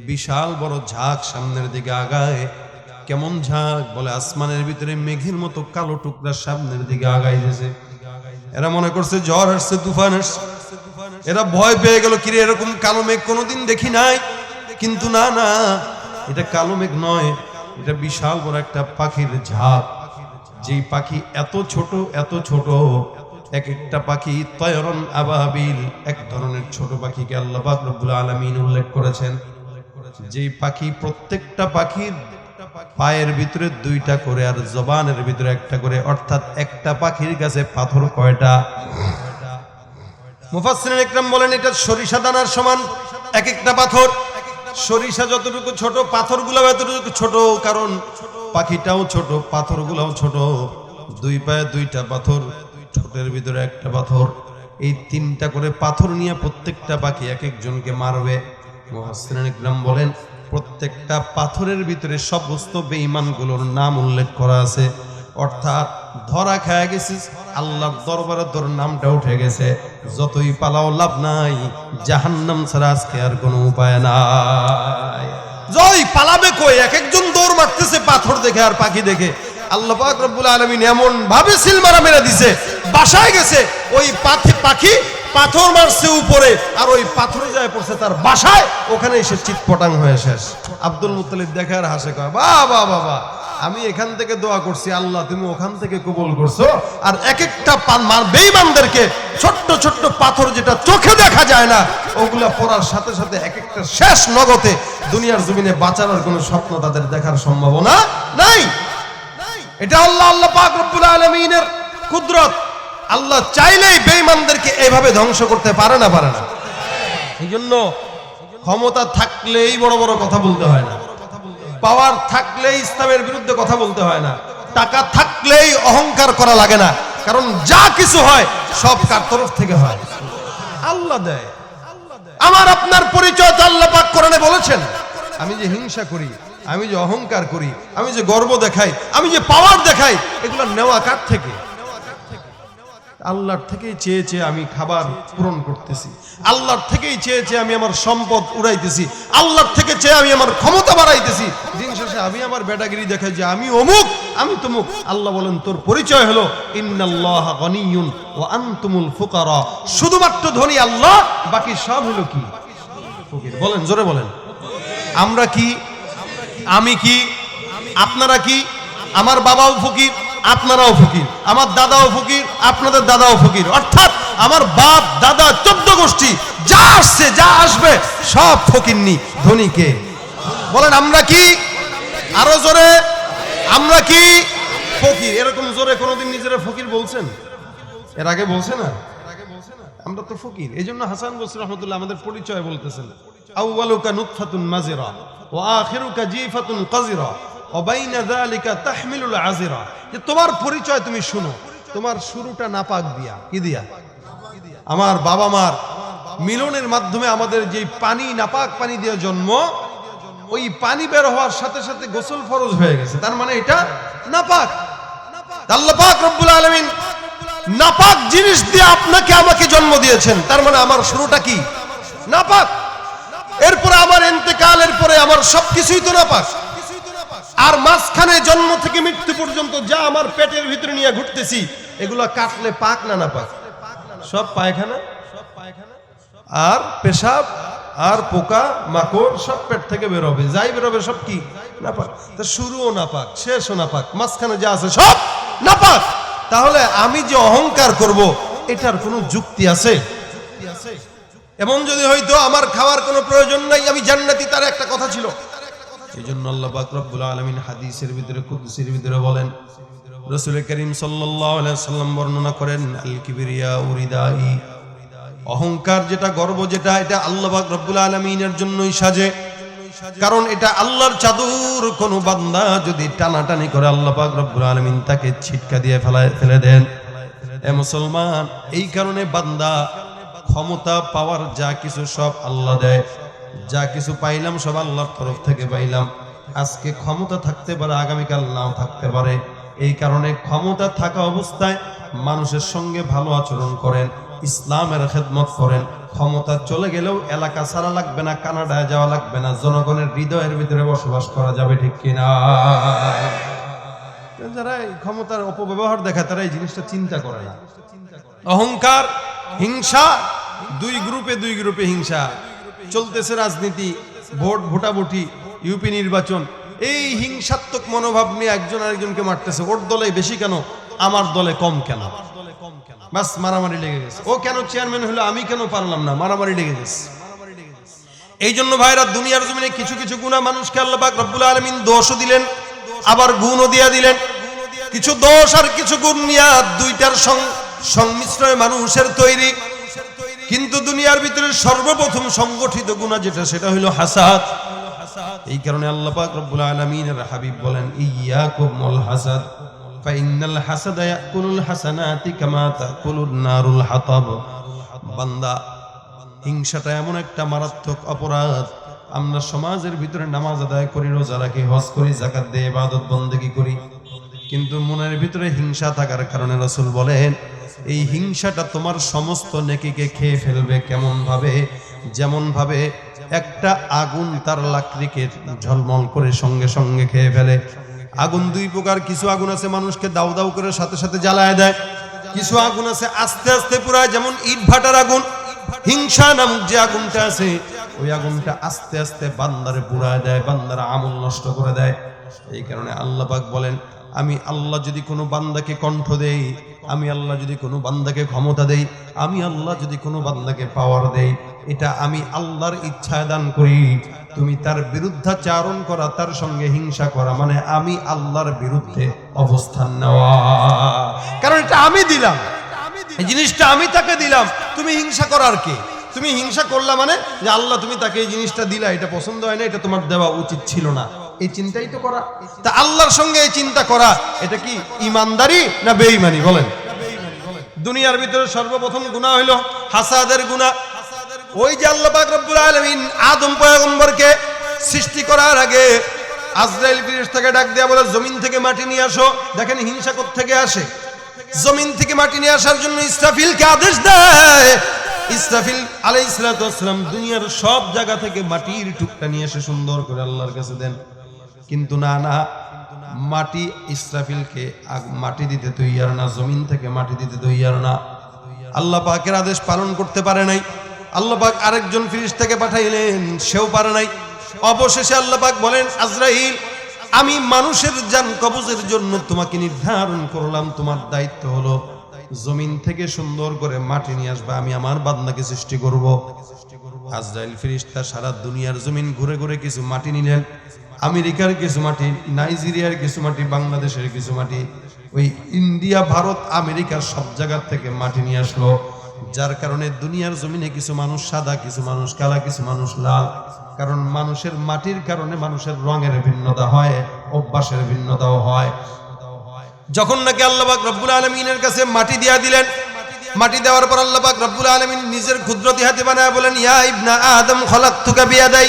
Speaker 1: বিশাল বড় ঝাঁক সামনের দিকে আগায়। কেমন ঝাঁক? বলে আসমানের ভিতরে মেঘের মতো কালো টুকরা সামনের দিকে আগাইতেছে। এরা মনে করছে ঝড় আসছে, তুফান আসছে। এরা ভয় পেয়ে গেল, কিরে এরকম কালো মেঘ কোনোদিন দেখি নাই। কিন্তু না না, এটা কালো মেঘ নয়, এটা বিশাল বড় একটা পাখির ঝাঁক। যেই পাখি এত ছোট, এত ছোট, এক একটা পাখি তয়রন আবাবিল, এক ধরনের ছোট পাখিকে আল্লাহ পাক রব্বুল আলামিন উল্লেখ করেছেন। যেই পাখি প্রত্যেকটা পাখির পায়ের ভিতরে দুইটা করে আর জবানের ভিতরে একটা করে, অর্থাৎ একটা পাখির কাছে পাথর কয়টা? মুফাসসিরিন ইকরাম বলেন এটা সরিষা দানার সমান এক একটা পাথর। সরিষা যতটুকু ছোট, পাথরগুলো এতটুকু ছোট, কারণ পাখিটাও ছোট, পাথরগুলোও ছোট। দুই পায়ে দুইটা পাথর, ছোটের ভিতরে একটা পাথর। এই তিনটা করে পাথর নিয়ে প্রত্যেকটা পাখি এক একজনকে মারবে। মুফাসসিরিন ইকরাম বলেন প্রত্যেকটা পাথরের ভিতরে সমস্ত বেঈমানগুলোর নাম উল্লেখ করা আছে, অর্থাৎ ধরা খায় গেছিস, আল্লাহর দরবারে তোর নামটা উঠে গেছে। যতই পালাও লাভ নাই, জাহান্নাম ছাড়া আজকে আর কোনো উপায় নাই। জয় পালাবে কই? এক একজন দৌড় মারতেছে পাথর দেখে আর পাখি দেখে। আল্লাহ পাক রব্বুল আলামিন এমন ভাবে সিলমারা মেরে দিছে, বাসায় গেছে ওই পাখি পাথর মারছে উপরে, আর ওই পাথরে যায় পড়ছে তার বাসায়, ওখানে এসে চিৎপটাং হয়ে শেষ। আব্দুল মুত্তালিব দেখে আর হাসে, কয় বাবা বাবা, আমি এখান থেকে দোয়া করছি, আল্লাহ তুমি ওখান থেকে কবুল করছো। আর এক একটা বেঈমানদেরকে ছোট্ট ছোট্ট পাথর যেটা চোখে দেখা যায় না, ওগুলা পড়ার সাথে সাথে এক একটা শেষ নগদে দুনিয়ার জমিনে বাঁচানোর কোনো স্বপ্ন তাদের দেখার সম্ভাবনা নাই। এটা আল্লাহ পাক রব্বুল আলামিনের কুদরত। আল্লাহ চাইলেই বেঈমানদেরকে এইভাবে ধ্বংস করতে পারে না, পারে না। এই জন্য ক্ষমতা থাকলেই বড় বড় কথা বলতে হয় না, পাওয়ার থাকলেই ইসলামের বিরুদ্ধে কথা বলতে হয় না, টাকা থাকলেই অহংকার করা লাগে না। কারণ যা কিছু হয় সব কার তরফ থেকে হয়? আল্লাহ দেয়। আমার আপনার পরিচয় তো আল্লাহ পাক কোরআনে বলেছেন। আমি যে হিংসা করি, আমি যে অহংকার করি, আমি যে গর্ব দেখাই, আমি যে পাওয়ার দেখাই, এগুলো নেওয়া কার থেকে? আল্লাহর থেকেই চেয়ে চেয়ে আমি খাবার পূরণ করতেছি, আল্লাহর থেকেই চেয়ে চেয়ে আমি আমার সম্পদ উড়াইতেছি, আল্লাহর থেকে চেয়ে আমি আমার ক্ষমতা বাড়াইতেছি। দিন শেষে আমি আমার বেটাগিরি দেখাই যে আমি অমুক, আমি তমুক। আল্লাহ বলেন তোর পরিচয় হলো ইন্নাল্লাহা গনিয়্যুন ওয়া আনতুমুল ফুকারা। শুধুমাত্র ধনী আল্লাহ, বাকি সব হলো কি? ফকির। বলেন, জোরে বলেন। আমরা কি? আমি কি? আপনারা কি? আমার বাবাও ফকির, আপনারাও ফকির, আমার দাদাও ফকির, আপনাদের দাদাও ফকির। অর্থাৎ আমার বাপ দাদা 14 গোষ্ঠী যা আসছে যা আসবে সব ফকিরনি। ধনী কে? বলেন আমরা কি? আরো জোরে, আমরা কি ফকির? এরকম জোরে কোনোদিন নিজেরা ফকির বলছেন? এর আগে বলছে না? আমরা তো ফকির। এই জন্য হাসান বসরি রহমতুল্লাহ আমাদের পরিচয় বলতেছেন, আউয়ালুকা নুতফাতুন মাজিরা ওয়া আখিরুকা জিফাতুন কাজিরা ওয়া বাইনা যালিকা তাহমিলুল আজিরা। যে তোমার পরিচয় তুমি শুনো, তোমার শুরুটা নাপাক দিয়া। কি দিয়া? আমার বাবা মার মিলনের মাধ্যমে আমাদের যে পানি, নাপাক পানি দিয়ে জন্ম, ওই পানি বের হওয়ার সাথে সাথে গোসল ফরজ হয়ে গেছে, তার মানে এটা নাপাক। আল্লাহ পাক রব্বুল আলামিন নাপাক জিনিস দিয়ে আপনাকে আমাকে জন্ম দিয়েছেন, তার মানে আমার শুরুটা কি? নাপাক। এরপরে আমার ইন্তেকালের পরে আমার সবকিছুই তো নাপাক। আর মাঝখানে জন্ম থেকে মৃত্যু পর্যন্ত যা আমার পেটের ভিতরে নিয়ে ঘুরতেছি, এগুলা কাটলে পাক না নাপাক? সব পায়খানা আর পেশাব আর পোকা মাকড় সব পেট থেকে বেরোবে, যাই বেরোবে সব কি? নাপাক। তা শুরুও নাপাক, শেষও নাপাক, মাঝখানে যা আছে সব নাপাক। তাহলে আমি যে অহংকার করব, এটার কোনো যুক্তি আছে? এমন যদি হয়তো আমার খাওয়ার কোনো প্রয়োজন নাই, আমি জান্নাতি, তার একটা কথা ছিল। এই জন্য আল্লাহ পাক রব্বুল আলামিন হাদিসের ভিতরে, কুদসির ভিতরে বলেন, রাসূল করিম সাল্লাল্লাহু আলাইহি সাল্লাম বর্ণনা করেন, আল কিবরিয়া উরিদাই, অহংকার যেটা, গর্ব যেটা, এটা আল্লাহ পাক রব্বুল আলামিনের জন্যই সাজে। কারণ এটা আল্লাহর চাদর। কোন বান্দা যদি টানাটানি করে আল্লাহ পাক রব্বুল আলামিন তাকে ছিটকা দিয়ে ফেলে দেন। এ মুসলমান, এই কারণে বান্দা ক্ষমতা পাওয়ার যা কিছু সব আল্লাহ দেয়। যা কিছু পাইলাম সব আল্লাহর তরফ থেকে পাইলাম। আজকে ক্ষমতা থাকতে পারে, আগামীকাল নাও থাকতে পারে। এই কারণে ক্ষমতা থাকা অবস্থায় মানুষের সঙ্গে ভালো আচরণ করেন, ইসলামের খেদমত করেন। ক্ষমতা চলে গেলেও এলাকা ছাড়া লাগবে না, কানাডায় যাওয়া লাগবে না, জনগণের হৃদয়ের ভিতরে বসবাস করা যাবে, ঠিক কিনা? যারা এই ক্ষমতার অপব্যবহার দেখায় তারা এই জিনিসটা চিন্তা করে না। অহংকার, হিংসা, দুই গ্রুপে হিংসা চলতেছে। রাজনীতি, ভোটাভুটি, ইউপি নির্বাচন, এই হিংসাত্মক মনোভাব নিয়ে একজন আরেকজনকে মারতেছে। ওর দলে বেশি কেন, আমার দলে কম কেন, বাস মারামারি লেগে গেছে। ও কেন চেয়ারম্যান হলো, আমি কেন পারলাম না, মারামারি লেগে গেছে। এই জন্য ভাইরা, দুনিয়ার জমিনে কিছু কিছু গুনাহ মানুষকে আল্লাহ পাক রব্বুল আলামিন দোষও দিলেন, আবার গুণও দিয়া দিলেন। কিছু দোষ আর কিছু গুণ নিয়ে দুইটার সংমিশ্রণে মানুষের তৈরি। কিন্তু দুনিয়ার ভিতরে সর্বপ্রথম সংগঠিত গুনাহ যেটা, সেটা হলো হাসাদ। এই কারণে আল্লাহ পাক রব্বুল আলামিনের হাবিব বলেন, ইয়াকুম ওয়াল হাসাদ ফাইন্নাল হাসাদা ইয়াকুলুল হাসানাতি কামা তাকুলুন নারুল হাতাব। বান্দা, হিংসাটা এমন একটা মারাত্মক অপরাধ। আমরা সমাজের ভিতরে নামাজ আদায় করি, রোজা রাখি, হজ করি, যাকাত দিয়ে ইবাদত বন্দেগী করি, কিন্তু মনের ভিতরে হিংসা থাকার কারণে রাসূল বলেন, এই হিংসাটা তোমার সমস্ত নেকিকে খেয়ে ফেলবে। কেমন ভাবে? যেমন ভাবে একটা আগুন তার লাকড়িকে ঝলমল করে সঙ্গে সঙ্গে খেয়ে ফেলে। আগুন দুই প্রকার। কিছু আগুন আছে মানুষকে দাউ দাউ করে সাথে সাথে জ্বালায় দেয়, কিছু আগুন আছে আস্তে আস্তে পুরায়, যেমন ইট ভাটার আগুন। হিংসা নামক যে আগুনটা আছে, ওই আগুনটা আস্তে আস্তে বান্দারে পুরায় দেয়, বান্দার আমল নষ্ট করে দেয়। এই কারণে আল্লাহ পাক বলেন, আমি আল্লাহ যদি কোনো বান্দাকে কণ্ঠ দেই, আমি আল্লাহ যদি কোনো বান্দাকে ক্ষমতা দেই, আমি আল্লাহ যদি কোনো বান্দাকে পাওয়ার দেই, এটা আমি আল্লাহর ইচ্ছায় দান করি। তুমি তার বিরুদ্ধাচারণ করা, তার সঙ্গে হিংসা করা, মানে আমি আল্লাহর বিরুদ্ধে অবস্থান নেওয়া। কারণ এটা আমি দিলাম, এই জিনিসটা আমি তাকে দিলাম। তুমি হিংসা করার কে? তুমি হিংসা করলা মানে যে আল্লাহ তুমি তাকে এই জিনিসটা দিলা, এটা পছন্দ হয় না, এটা তোমার দেওয়া উচিত ছিল না, এই চিন্তাই তো করা। তা আল্লাহর সঙ্গে এই চিন্তা করা, এটা কি ইমানদারি না বেঈমানি বলেন? দুনিয়ার ভিতরে সর্বপ্রথম গুনাহ হইল হাসাদের গুনাহ। ওই যে আল্লাহ পাক রব্বুল আলামিন আদম পয়গম্বরকে সৃষ্টি করার আগে আজরাইল ফেরেশতাকে ডাক দেয়া বলে, জমিন থেকে মাটি নিয়ে আসো। দেখেন হিংসা কোত্থেকে আসে। জমিন থেকে মাটি নিয়ে আসার জন্য ইসরাফিলকে আদেশ দেয়। ইসরাফিল আলাইহিস সালাতু ওয়াস সালাম দুনিয়ার সব জায়গা থেকে মাটির টুকরা নিয়ে এসে সুন্দর করে আল্লাহর কাছে দেন। কিন্তু না, মাটি ইসরাফিলকে মাটি দিতে তৈয়ার না, জমিন থেকে মাটি দিতে তৈয়ার না। আল্লাহ পাকের আদেশ পালন করতে পারে নাই। আল্লাহ পাক আরেকজন ফেরেশতাকে পাঠাইলেন, সেও পারে নাই। অবশেষে আল্লাহ পাক বলেন, আজরাইল, আমি মানুষের জান কবজের জন্য তোমাকে নির্ধারণ করলাম। তোমার দায়িত্ব হলো জমিন থেকে সুন্দর করে মাটি নিয়ে আসবে, আমি আমার বান্দাকে সৃষ্টি করব। আজরাইল ফেরেশতা সারা দুনিয়ার জমিন ঘুরে ঘুরে কিছু মাটি নিলেন। আমেরিকার কিছু মাটি, নাইজেরিয়ার কিছু মাটি, বাংলাদেশের কিছু মাটি, ওই ইন্ডিয়া, ভারত, আমেরিকার সব জায়গা থেকে মাটি নিয়ে আসলো। যার কারণে দুনিয়ার জমিনে কিছু মানুষ সাদা, কিছু মানুষ কালা, কিছু মানুষ লাল। কারণ মানুষের মাটির কারণে মানুষের রঙের ভিন্নতা হয়, অভ্যাসের ভিন্নতাও হয়। যখন নাকি আল্লাহ পাক রব্বুল আলামিনের কাছে মাটি দিয়া দিলেন, মাটি দেওয়ার পর আল্লাহ পাক রব্বুল আলামিন নিজের কুদরতি হাতে বানায় বলেন, ইয়া ইবনা আদম খলাকতুকা বিয়াদাই।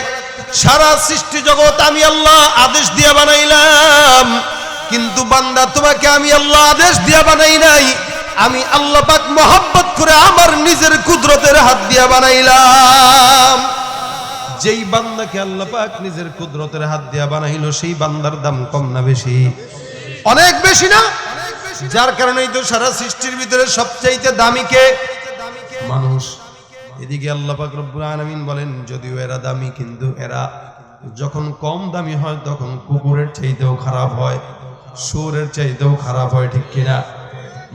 Speaker 1: সারা সৃষ্টি জগৎ আমি আল্লাহ আদেশ দিয়ে বানাইলাম, কিন্তু বান্দা তোমাকে আমি আল্লাহ আদেশ দিয়ে বানাই নাই, আমি আল্লাহ পাক মহব্বত করে আমার নিজের কুদরতের হাত দিয়ে বানাইলাম। যেই বান্দাকে আল্লাহ পাক নিজের কুদরতের হাত দিয়ে বানাইলো, সেই বান্দার দাম কম না বেশি? অনেক বেশি না? যার কারণেই তো সারা সৃষ্টির ভিতরে সবচাইতে দামি কে? মানুষ। এদিকে আল্লাহ পাক রব্বুল আলামিন বলেন, যদিও এরা দামি, কিন্তু এরা যখন কম দামি হয় তখন কুকুরের চাইতেও খারাপ হয়, শুয়োরের চাইতেও খারাপ হয়, ঠিক কিনা?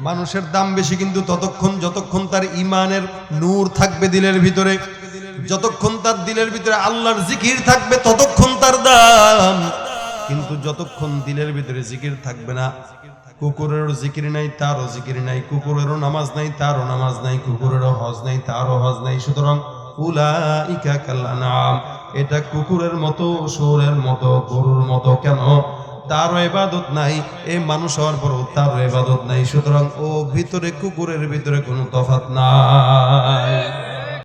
Speaker 1: মানুষের দাম বেশি কিন্তু ততক্ষণ যতক্ষণ তার ঈমানের নূর থাকবে দিলের ভিতরে, যতক্ষণ তার দিলের ভিতরে আল্লাহর জিকির থাকবে ততক্ষণ তার দাম। কিন্তু যতক্ষণ দিলের ভিতরে জিকির থাকবে না, কুকুরেরও জিকির নাই, তারও জিকির নাই, কুকুরেরও নামাজ নাই, তারও নামাজ নাই, কুকুরেরও হজ নাই, তারও হজ নাই। সুতরাং উলাইকা কাল আনআম, এটা কুকুরের মতো, শুয়োরের মতো, গরুর মতো। কেন? তারও ইবাদত নাই, এই মানুষ হওয়ার পরও তারও ইবাদত নাই। সুতরাং ও ভিতরে কুকুরের ভিতরে কোনো তফাৎ নাই।